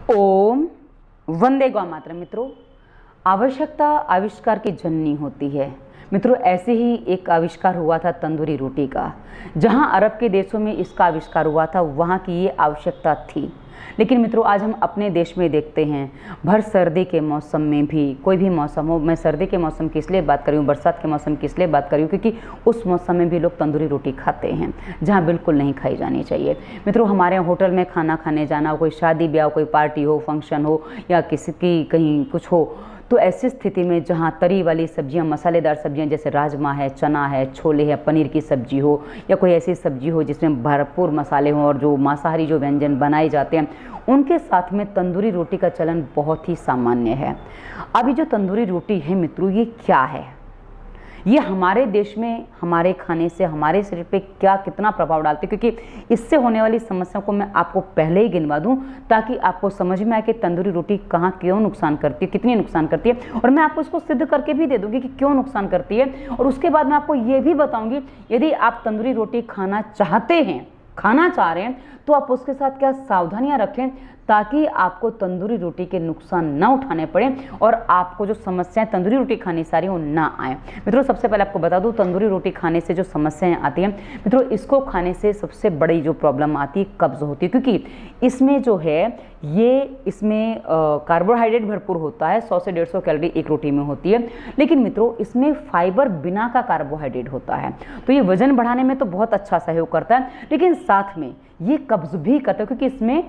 ओम वंदे गौ मातरम। मित्रों, आवश्यकता आविष्कार की जननी होती है। मित्रों, ऐसे ही एक आविष्कार हुआ था तंदूरी रोटी का। जहां अरब के देशों में इसका आविष्कार हुआ था, वहां की ये आवश्यकता थी। लेकिन मित्रों, आज हम अपने देश में देखते हैं, भर सर्दी के मौसम में भी, कोई भी मौसम हो, मैं सर्दी के मौसम की इसलिए बात कर रही हूँ, बरसात के मौसम की इसलिए बात कर रही हूँ क्योंकि उस मौसम में भी लोग तंदूरी रोटी खाते हैं, जहाँ बिल्कुल नहीं खाई जानी चाहिए। मित्रों, हमारे होटल में खाना खाने जाना, कोई शादी ब्याह, कोई पार्टी हो, फंक्शन हो, या किसी की कहीं कुछ हो, तो ऐसी स्थिति में जहाँ तरी वाली सब्जियाँ, मसालेदार सब्जियाँ जैसे राजमा है, चना है, छोले है, पनीर की सब्जी हो, या कोई ऐसी सब्जी हो जिसमें भरपूर मसाले हों, और जो मांसाहारी जो व्यंजन बनाए जाते हैं, उनके साथ में तंदूरी रोटी का चलन बहुत ही सामान्य है। अभी जो तंदूरी रोटी है मित्रों, ये क्या है? ये हमारे देश में हमारे खाने से हमारे शरीर पे क्या कितना प्रभाव डालते हैं, क्योंकि इससे होने वाली समस्या को मैं आपको पहले ही गिनवा दूं ताकि आपको समझ में आए कि तंदूरी रोटी कहाँ क्यों नुकसान करती है, कितनी नुकसान करती है, और मैं आपको इसको सिद्ध करके भी दे दूंगी कि क्यों नुकसान करती है। और उसके बाद मैं आपको ये भी बताऊंगी, यदि आप तंदूरी रोटी खाना चाहते हैं, खाना चाह रहे हैं, तो आप उसके साथ क्या सावधानियां रखें ताकि आपको तंदूरी रोटी के नुकसान ना उठाने पड़े और आपको जो समस्याएं तंदूरी रोटी खाने सारी वो ना आए। मित्रों, सबसे पहले आपको बता दूं, तंदूरी रोटी खाने से जो समस्याएं आती हैं मित्रों, इसको खाने से सबसे बड़ी जो प्रॉब्लम आती है, कब्ज होती है, क्योंकि इसमें जो है इसमें कार्बोहाइड्रेट भरपूर होता है। 100 से 150 कैलोरी एक रोटी में होती है। लेकिन मित्रों, इसमें फाइबर बिना का कार्बोहाइड्रेट होता है, तो ये वजन बढ़ाने में तो बहुत अच्छा सहयोग करता है, लेकिन साथ में ये कब्ज भी करता है क्योंकि इसमें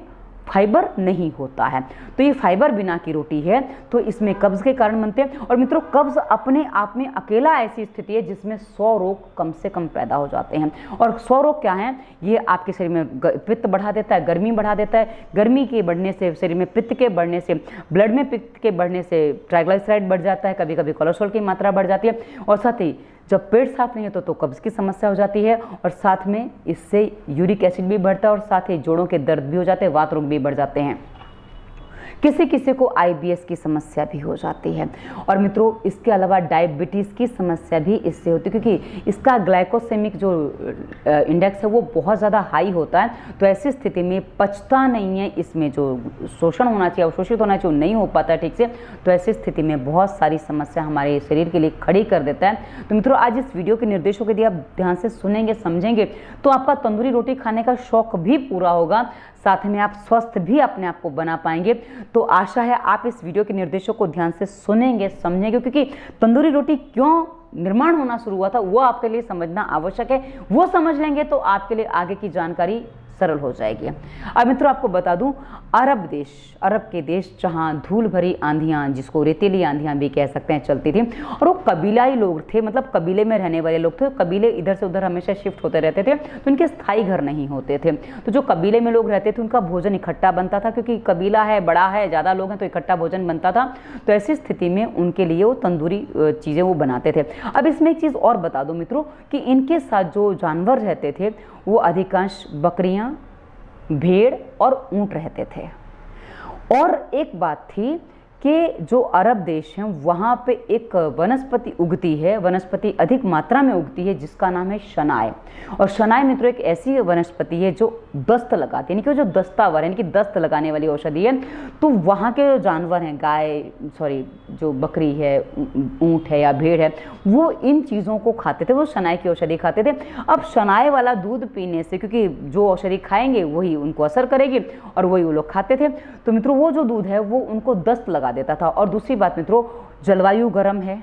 फाइबर नहीं होता है। तो ये फाइबर बिना की रोटी है, तो इसमें कब्ज के कारण बनते हैं। और मित्रों, कब्ज अपने आप में अकेला ऐसी स्थिति है जिसमें 100 रोग कम से कम पैदा हो जाते हैं। और 100 रोग क्या हैं? ये आपके शरीर में पित्त बढ़ा देता है, गर्मी बढ़ा देता है, गर्मी के बढ़ने से, शरीर में पित्त के बढ़ने से, ब्लड में पित्त के बढ़ने से ट्राइग्लिसराइड बढ़ जाता है, कभी कभी कोलेस्ट्रॉल की मात्रा बढ़ जाती है, और साथ ही जब पेट साफ नहीं है तो कब्ज की समस्या हो जाती है, और साथ में इससे यूरिक एसिड भी बढ़ता है, और साथ ही जोड़ों के दर्द भी हो जाते हैं, वात रोग भी बढ़ जाते हैं, किसी किसी को आईबीएस की समस्या भी हो जाती है। और मित्रों, इसके अलावा डायबिटीज़ की समस्या भी इससे होती है, क्योंकि इसका ग्लाइकोसेमिक जो इंडेक्स है वो बहुत ज़्यादा हाई होता है। तो ऐसी स्थिति में पचता नहीं है, इसमें जो शोषण होना चाहिए, अवशोषित होना चाहिए, नहीं हो पाता ठीक से। तो ऐसी स्थिति में बहुत सारी समस्या हमारे शरीर के लिए खड़ी कर देता है। तो मित्रों, आज इस वीडियो के निर्देशों के यदि आप ध्यान से सुनेंगे, समझेंगे, तो आपका तंदूरी रोटी खाने का शौक भी पूरा होगा, साथ में आप स्वस्थ भी अपने आप को बना पाएंगे। तो आशा है आप इस वीडियो के निर्देशों को ध्यान से सुनेंगे, समझेंगे, क्योंकि तंदूरी रोटी क्यों निर्माण होना शुरू हुआ था वो आपके लिए समझना आवश्यक है। वो समझ लेंगे तो आपके लिए आगे की जानकारी सरल हो जाएगी। अब मित्रों, आपको बता दूं, अरब के देश जहां धूल भरी आंधियां, जिसको रेतीली आंधियां भी कह सकते हैं, चलती थी, और वो कबीलाई लोग थे, मतलब कबीले में रहने वाले लोग थे। कबीले इधर से उधर हमेशा शिफ्ट होते रहते थे, तो उनके स्थायी घर नहीं होते थे। तो जो कबीले में लोग रहते थे उनका भोजन इकट्ठा बनता था, क्योंकि कबीला है, बड़ा है, ज़्यादा लोग हैं, तो इकट्ठा भोजन बनता था। तो ऐसी स्थिति में उनके लिए वो तंदूरी चीज़ें वो बनाते थे। अब इसमें एक चीज़ और बता दूँ मित्रों, कि इनके साथ जो जानवर रहते थे वो अधिकांश बकरियां, भेड़ और ऊंट रहते थे। और एक बात थी कि जो अरब देश हैं वहाँ पे एक वनस्पति उगती है, वनस्पति अधिक मात्रा में उगती है, जिसका नाम है शनाय। और शनाय मित्रों एक ऐसी वनस्पति है जो दस्त लगाती है, यानी कि जो दस्तावर, यानी कि दस्त लगाने वाली औषधि है। तो वहाँ के जो जानवर हैं, जो बकरी है, ऊँट है या भेड़ है, वो इन चीज़ों को खाते थे, वो शनाय की औषधि खाते थे। अब शनाय वाला दूध पीने से, क्योंकि जो औषधि खाएंगे वही उनको असर करेगी, और वही वो लोग खाते थे, तो मित्रों वो जो दूध है वो उनको दस्त लगा देता था। और दूसरी बात मित्रों, जलवायु गर्म है,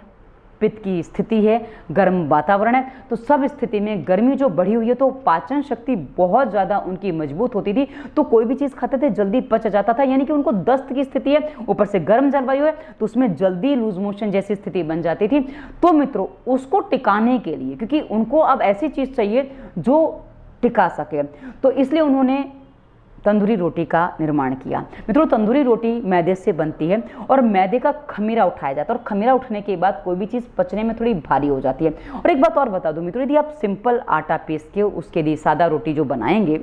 पित्त की स्थिति है, गर्म वातावरण है, तो सब स्थिति में गर्मी जो बढ़ी हुई है, तो पाचन शक्ति बहुत ज़्यादा उनकी मजबूत होती थी, तो कोई भी चीज़ खाते थे जल्दी पच जाता था। यानी कि उनको दस्त की स्थिति है, ऊपर से गर्म जलवायु है, तो उसमें जल्दी लूज मोशन जैसी स्थिति बन जाती थी। तो मित्रों, उसको टिकाने के लिए, क्योंकि उनको अब ऐसी चीज़ चाहिए जो टिका सके, तो इसलिए उन्होंने तंदूरी रोटी का निर्माण किया। मित्रों, तंदूरी रोटी मैदे से बनती है, और मैदे का खमीरा उठाया जाता है, और खमीरा उठने के बाद कोई भी चीज़ पचने में थोड़ी भारी हो जाती है। और एक बात और बता दूं मित्रों, यदि आप सिंपल आटा पीस के उसके लिए सादा रोटी जो बनाएंगे,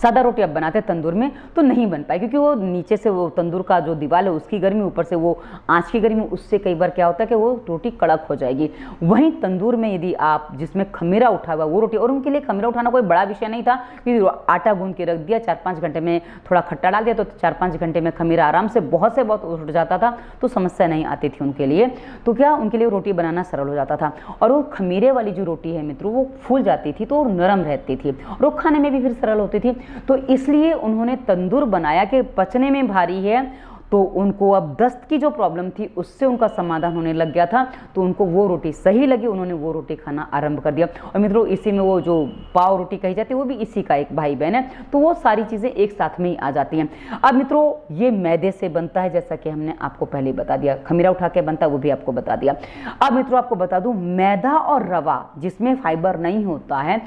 सादा रोटी आप बनाते हैं तंदूर में तो नहीं बन पाए, क्योंकि वो नीचे से वो तंदूर का जो दीवार है उसकी गर्मी, ऊपर से वो आंच की गर्मी, उससे कई बार क्या होता है कि वो रोटी कड़क हो जाएगी। वहीं तंदूर में यदि आप जिसमें खमीरा उठा हुआ वो रोटी, और उनके लिए खमीरा उठाना कोई बड़ा विषय नहीं था, क्योंकि आटा गूंद के रख दिया, 4-5 घंटे में थोड़ा खट्टा डाल दिया तो 4-5 घंटे में खमीरा आराम से बहुत उठ जाता था, तो समस्या नहीं आती थी उनके लिए। तो क्या उनके लिए रोटी बनाना सरल हो जाता था। और वो खमीरे वाली जो रोटी है मित्रों, वो फूल जाती थी तो नरम रहती थी और वो खाने में भी फिर सरल होती थी। तो इसलिए उन्होंने तंदूर बनाया कि पचने में भारी है, तो उनको अब दस्त की जो प्रॉब्लम थी उससे उनका समाधान होने लग गया था, तो उनको वो रोटी सही लगी, उन्होंने वो रोटी खाना आरंभ कर दिया। और मित्रों इसी में वो जो पाव रोटी कही जाती है वो भी इसी का एक भाई बहन है, तो वो सारी चीज़ें एक साथ में ही आ जाती हैं। अब मित्रों ये मैदे से बनता है, जैसा कि हमने आपको पहले बता दिया, खमीरा उठा के बनता है वो भी आपको बता दिया। अब मित्रों आपको बता दूं, मैदा और रवा जिसमें फाइबर नहीं होता है,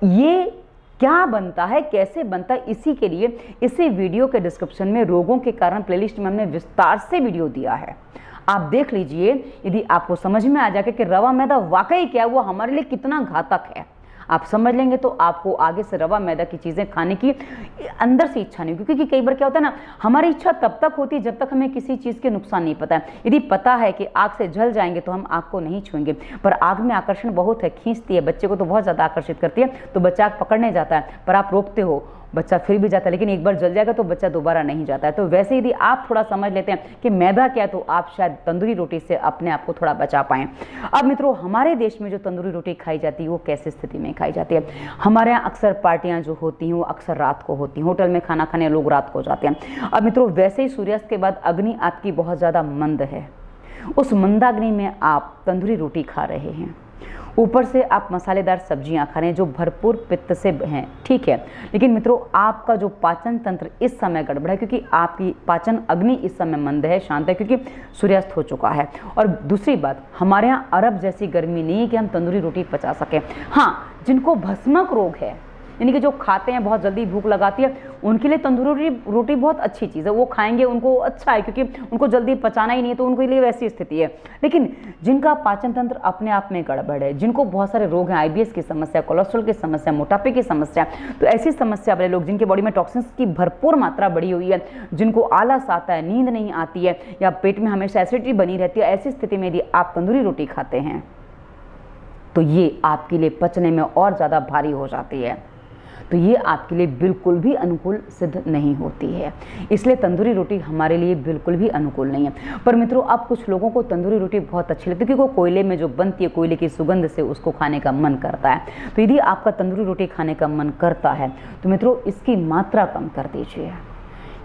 ये क्या बनता है, कैसे बनता है, इसी के लिए इसी वीडियो के डिस्क्रिप्शन में रोगों के कारण प्लेलिस्ट में हमने विस्तार से वीडियो दिया है, आप देख लीजिए। यदि आपको समझ में आ जाए कि रवा मैदा वाकई क्या है, वो हमारे लिए कितना घातक है, आप समझ लेंगे तो आपको आगे से रवा मैदा की चीज़ें खाने की अंदर से इच्छा नहीं होगी। क्योंकि कई बार क्या होता है ना, हमारी इच्छा तब तक होती है जब तक हमें किसी चीज़ के नुकसान नहीं पता है। यदि पता है कि आग से जल जाएंगे तो हम आग को नहीं छुएंगे, पर आग में आकर्षण बहुत है, खींचती है, बच्चे को तो बहुत ज़्यादा आकर्षित करती है, तो बच्चा आग पकड़ने जाता है, पर आप रोकते हो, बच्चा फिर भी जाता है, लेकिन एक बार जल जाएगा तो बच्चा दोबारा नहीं जाता है। तो वैसे यदि आप थोड़ा समझ लेते हैं कि मैदा क्या है, तो आप शायद तंदूरी रोटी से अपने आप को थोड़ा बचा पाएं। अब मित्रों हमारे देश में जो तंदूरी रोटी खाई जाती है वो कैसी स्थिति में खाई जाती है? हमारे यहाँ अक्सर पार्टियां जो होती हैं वो अक्सर रात को होती हैं, होटल में खाना खाने लोग रात को जाते हैं। अब मित्रों वैसे ही सूर्यास्त के बाद अग्नि आपकी बहुत ज़्यादा मंद है, उस मंदाग्नि में आप तंदूरी रोटी खा रहे हैं, ऊपर से आप मसालेदार सब्जियां खा रहे हैं जो भरपूर पित्त से हैं, ठीक है, लेकिन मित्रों आपका जो पाचन तंत्र इस समय गड़बड़ है, क्योंकि आपकी पाचन अग्नि इस समय मंद है, शांत है, क्योंकि सूर्यास्त हो चुका है। और दूसरी बात, हमारे यहाँ अरब जैसी गर्मी नहीं है कि हम तंदूरी रोटी पचा सकें। हाँ, जिनको भस्मक रोग है, यानी कि जो खाते हैं बहुत जल्दी भूख लगाती है, उनके लिए तंदूरी रोटी बहुत अच्छी चीज़ है, वो खाएंगे, उनको अच्छा है, क्योंकि उनको जल्दी पचाना ही नहीं है, तो उनके लिए वैसी स्थिति है। लेकिन जिनका पाचन तंत्र अपने आप में गड़बड़ है, जिनको बहुत सारे रोग हैं, IBS की समस्या, कोलेस्ट्रॉल की समस्या, मोटापे की समस्या, तो ऐसी समस्या वाले लोग जिनके बॉडी में टॉक्सिन्स की भरपूर मात्रा बढ़ी हुई है, जिनको आलस आता है, नींद नहीं आती है, या पेट में हमेशा एसिडिटी बनी रहती है, ऐसी स्थिति में यदि आप तंदूरी रोटी खाते हैं तो ये आपके लिए पचने में और ज़्यादा भारी हो जाती है, तो ये आपके लिए बिल्कुल भी अनुकूल सिद्ध नहीं होती है। इसलिए तंदूरी रोटी हमारे लिए बिल्कुल भी अनुकूल नहीं है। पर मित्रों अब कुछ लोगों को तंदूरी रोटी बहुत अच्छी लगती है, क्योंकि वो कोयले में जो बनती है, कोयले की सुगंध से उसको खाने का मन करता है। तो यदि आपका तंदूरी रोटी खाने का मन करता है तो मित्रों इसकी मात्रा कम कर दीजिए।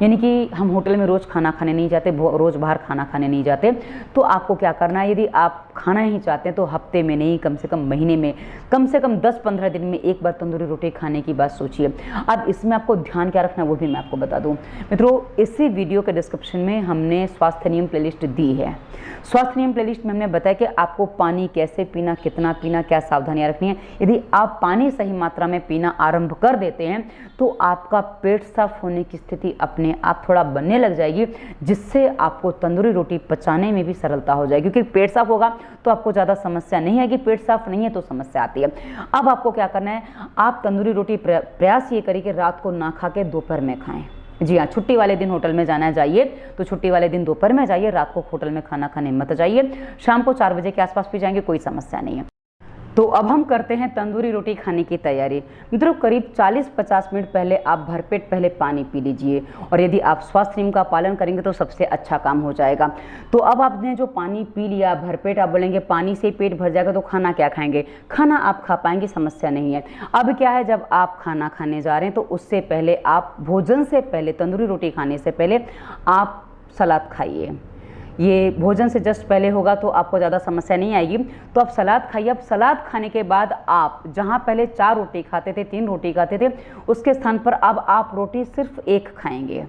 यानी कि हम होटल में रोज़ खाना खाने नहीं जाते, रोज़ बाहर खाना खाने नहीं जाते, तो आपको क्या करना है, यदि आप खाना ही चाहते हैं तो हफ्ते में नहीं, कम से कम महीने में, कम से कम 10-15 दिन में एक बार तंदूरी रोटी खाने की बात सोचिए। अब इसमें आपको ध्यान क्या रखना है वो भी मैं आपको बता दूं। मित्रों इसी वीडियो के डिस्क्रिप्शन में हमने स्वास्थ्य नियम प्लेलिस्ट दी है। स्वास्थ्य नियम प्लेलिस्ट में हमने बताया कि आपको पानी कैसे पीना, कितना पीना, क्या सावधानियाँ रखनी है। यदि आप पानी सही मात्रा में पीना आरंभ कर देते हैं तो आपका पेट साफ होने की स्थिति अपने आप थोड़ा बनने लग जाएगी, जिससे आपको तंदूरी रोटी पचाने में भी सरलता हो जाएगी, क्योंकि पेट साफ होगा तो आपको ज़्यादा समस्या नहीं है। कि पेट साफ नहीं है तो समस्या आती है। अब आपको क्या करना है, आप तंदूरी रोटी प्रयास ये करिए कि रात को ना खा के दोपहर में खाएं। जी हाँ, छुट्टी वाले दिन होटल में जाना है जाइए, तो छुट्टी वाले दिन दोपहर में जाइए, रात को होटल में खाना खाने मत जाइए। शाम को 4 बजे के आसपास भी जाएंगे, कोई समस्या नहीं है। तो अब हम करते हैं तंदूरी रोटी खाने की तैयारी। मित्रों करीब 40-50 मिनट पहले आप भरपेट पहले पानी पी लीजिए, और यदि आप स्वास्थ्य नियम का पालन करेंगे तो सबसे अच्छा काम हो जाएगा। तो अब आपने जो पानी पी लिया भरपेट, आप बोलेंगे पानी से पेट भर जाएगा तो खाना क्या खाएंगे? खाना आप खा पाएंगे, समस्या नहीं है। अब क्या है, जब आप खाना खाने जा रहे हैं तो उससे पहले आप भोजन से पहले, तंदूरी रोटी खाने से पहले आप सलाद खाइए। ये भोजन से जस्ट पहले होगा तो आपको ज़्यादा समस्या नहीं आएगी। तो आप सलाद खाइए। अब सलाद खाने के बाद आप जहाँ पहले 4 रोटी खाते थे, 3 रोटी खाते थे, उसके स्थान पर अब आप रोटी सिर्फ 1 खाएंगे,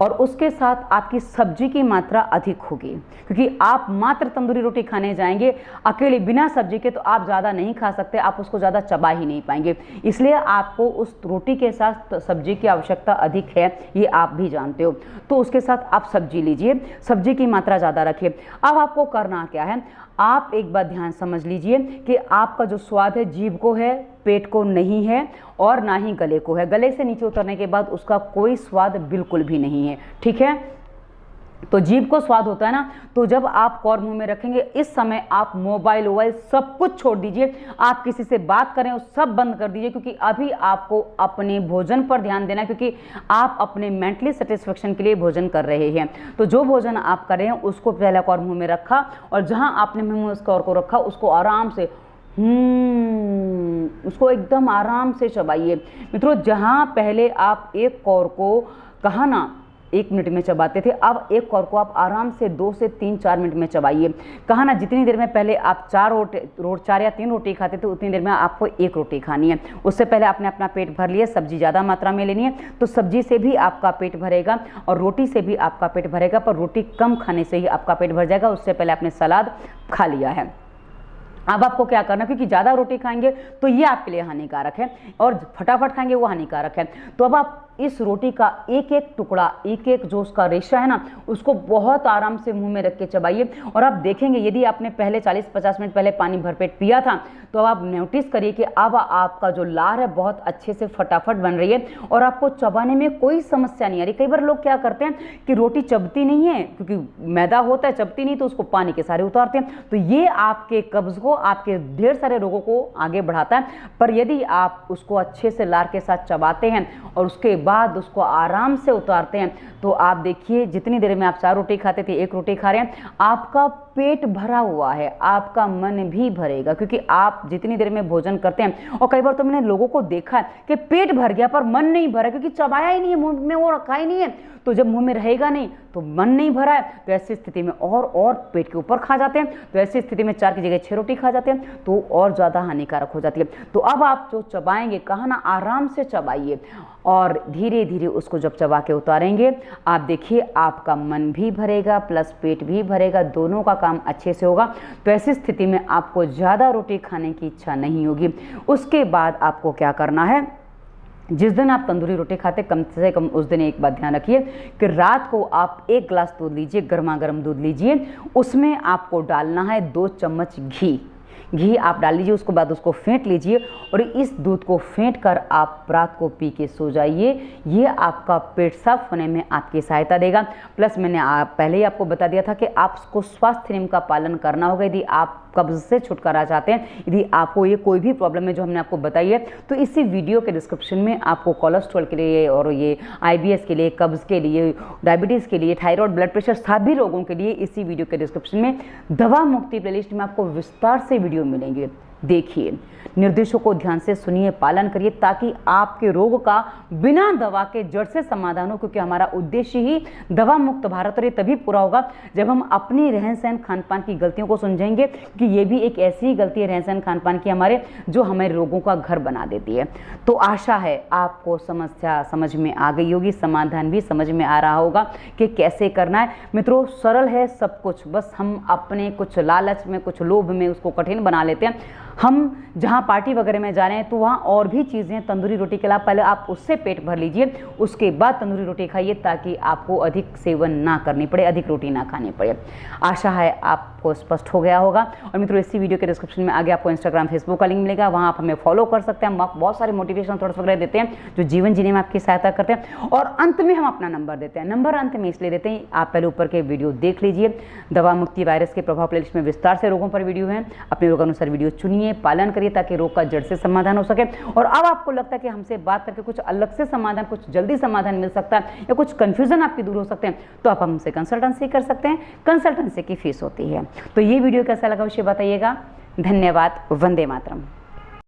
और उसके साथ आपकी सब्जी की मात्रा अधिक होगी, क्योंकि आप मात्र तंदूरी रोटी खाने जाएंगे अकेले बिना सब्जी के, तो आप ज़्यादा नहीं खा सकते, आप उसको ज़्यादा चबा ही नहीं पाएंगे। इसलिए आपको उस रोटी के साथ सब्जी की आवश्यकता अधिक है, ये आप भी जानते हो। तो उसके साथ आप सब्जी लीजिए, सब्जी की मात्रा ज़्यादा रखिए। अब आपको करना क्या है, आप एक बात ध्यान समझ लीजिए कि आपका जो स्वाद है जीभ को है पेट को नहीं है और ना ही गले को है। गले से नीचे उतरने के बाद उसका कोई स्वाद बिल्कुल भी नहीं है, ठीक है। तो जीभ को स्वाद होता है ना, तो जब आप कॉर्न मुंह में रखेंगे इस समय आप मोबाइल वोबाइल सब कुछ छोड़ दीजिए, आप किसी से बात करें वो सब बंद कर दीजिए, क्योंकि अभी आपको अपने भोजन पर ध्यान देना है, क्योंकि आप अपने मेंटली सेटिस्फेक्शन के लिए भोजन कर रहे हैं। तो जो भोजन आप कर रहे हैं उसको पहले कॉर्न मुंह में रखा और जहां आपने मुंह में उस कॉर्न को रखा उसको आराम से उसको एकदम आराम से चबाइए। मित्रों, जहां पहले आप एक कॉर्न को कहा ना 1 मिनट में चबाते थे, अब एक कॉर्न को आप आराम से 2 से 3-4 मिनट में चबाइए। कहा ना जितनी देर में पहले आप 4 या 3 रोटी खाते थे उतनी देर में आपको 1 रोटी खानी है। उससे पहले आपने अपना पेट भर लिया, सब्जी ज़्यादा मात्रा में लेनी है, तो सब्जी से भी आपका पेट भरेगा और रोटी से भी आपका पेट भरेगा, पर रोटी कम खाने से ही आपका पेट भर जाएगा। उससे पहले आपने सलाद खा लिया है। अब आपको क्या करना, क्योंकि ज़्यादा रोटी खाएंगे तो ये आपके लिए हानिकारक है और फटाफट खाएंगे वो हानिकारक है। तो अब आप इस रोटी का एक एक टुकड़ा, एक एक जो उसका रेशा है ना, उसको बहुत आराम से मुंह में रख के चबाइए। और आप देखेंगे यदि आपने पहले 40-50 मिनट पहले पानी भरपेट पिया था तो अब आप नोटिस करिए कि अब आपका जो लार है बहुत अच्छे से फटाफट बन रही है और आपको चबाने में कोई समस्या नहीं आ रही। कई बार लोग क्या करते हैं कि रोटी चबती नहीं है, क्योंकि मैदा होता है, चबती नहीं, तो उसको पानी के सारे उतारते हैं। तो ये आपके कब्ज को, आपके ढेर सारे रोगों को आगे बढ़ाता है। पर यदि आप उसको अच्छे से लार के साथ चबाते हैं और उसके बाद उसको आराम से उतारते हैं तो आप देखिए जितनी देर में आप 4 रोटी खाते थे 1 रोटी खा रहे हैं, आपका पेट भरा हुआ है, आपका मन भी भरेगा, क्योंकि आप जितनी देर में भोजन करते हैं। और कई बार तो मैंने लोगों को देखा है कि पेट भर गया पर मन नहीं भरा, क्योंकि चबाया ही नहीं है, मुंह में वो रखा ही नहीं है। तो जब मुंह में रहेगा नहीं तो मन नहीं भरा है, तो ऐसी स्थिति में और पेट के ऊपर खा जाते हैं। तो ऐसी स्थिति में 4 की जगह 6 रोटी खा जाते हैं, तो और ज़्यादा हानिकारक हो जाती है। तो अब आप जो चबाएंगे, कहा ना आराम से चबाइए और धीरे धीरे उसको जब चबा के उतारेंगे आप देखिए आपका मन भी भरेगा प्लस पेट भी भरेगा, दोनों का काम अच्छे से होगा। तो ऐसी स्थिति में आपको ज़्यादा रोटी खाने की इच्छा नहीं होगी। उसके बाद आपको क्या करना है, जिस दिन आप तंदूरी रोटी खाते कम से कम उस दिन एक बात ध्यान रखिए कि रात को आप 1 गिलास दूध लीजिए, गर्मा गर्म दूध लीजिए, उसमें आपको डालना है 2 चम्मच घी आप डाल लीजिए। उसके बाद उसको फेंट लीजिए और इस दूध को फेंट कर आप रात को पी के सो जाइए। ये आपका पेट साफ होने में आपकी सहायता देगा। प्लस मैंने पहले ही आपको बता दिया था कि आपको स्वास्थ्य नियम का पालन करना होगा यदि आप कब्ज से छुटकारा चाहते हैं। यदि आपको ये कोई भी प्रॉब्लम है जो हमने आपको बताई है तो इसी वीडियो के डिस्क्रिप्शन में आपको कोलेस्ट्रॉल के लिए और ये IBS के लिए, कब्ज के लिए, डायबिटीज़ के लिए, थायराइड, ब्लड प्रेशर सभी रोगों के लिए इसी वीडियो के डिस्क्रिप्शन में दवा मुक्ति प्लेलिस्ट में आपको विस्तार से वीडियो मिलेंगे। देखिए, निर्देशों को ध्यान से सुनिए, पालन करिए ताकि आपके रोग का बिना दवा के जड़ से समाधान हो, क्योंकि हमारा उद्देश्य ही दवा मुक्त भारत, और ये तभी पूरा होगा जब हम अपनी रहन सहन खान पान की गलतियों को समझेंगे कि ये भी एक ऐसी ही गलती है रहन सहन खान पान की हमारे, जो हमारे रोगों का घर बना देती है। तो आशा है आपको समस्या समझ में आ गई होगी, समाधान भी समझ में आ रहा होगा कि कैसे करना है। मित्रों, सरल है सब कुछ, बस हम अपने कुछ लालच में, कुछ लोभ में उसको कठिन बना लेते हैं। हम जहाँ पार्टी वगैरह में जा रहे हैं तो वहाँ और भी चीज़ें, तंदूरी रोटी के अलावा पहले आप उससे पेट भर लीजिए, उसके बाद तंदूरी रोटी खाइए ताकि आपको अधिक सेवन ना करनी पड़े, अधिक रोटी ना खानी पड़े। आशा है आपको स्पष्ट हो गया होगा। और मित्रों, इसी वीडियो के डिस्क्रिप्शन में आगे आपको इंस्टाग्राम, फेसबुक का लिंक मिलेगा, वहाँ आप हमें फॉलो कर सकते हैं। हम बहुत सारे मोटिवेशन थॉट्स वगैरह देते हैं जो जीवन जीने में आपकी सहायता करते हैं। और अंत में हम अपना नंबर देते हैं। नंबर अंत में इसलिए देते हैं, आप पहले ऊपर के वीडियो देख लीजिए। दवा मुक्ति वायरस के प्रभाव प्लेलिस्ट में विस्तार से रोगों पर वीडियो है, अपने रोगानुसार वीडियो चुनिए, पालन करिए ताकि रोग का जड़ से समाधान हो सके। और अब आपको लगता है कि हमसे बात करके कुछ अलग से समाधान, कुछ जल्दी समाधान मिल सकता है या कुछ कंफ्यूजन आपकी दूर हो सकते हैं, तो आप हमसे कंसल्टेंसी कर सकते हैं। कंसल्टेंसी की फीस होती है। तो ये वीडियो कैसा लगा उसे बताइएगा। धन्यवाद। वंदे मातरम।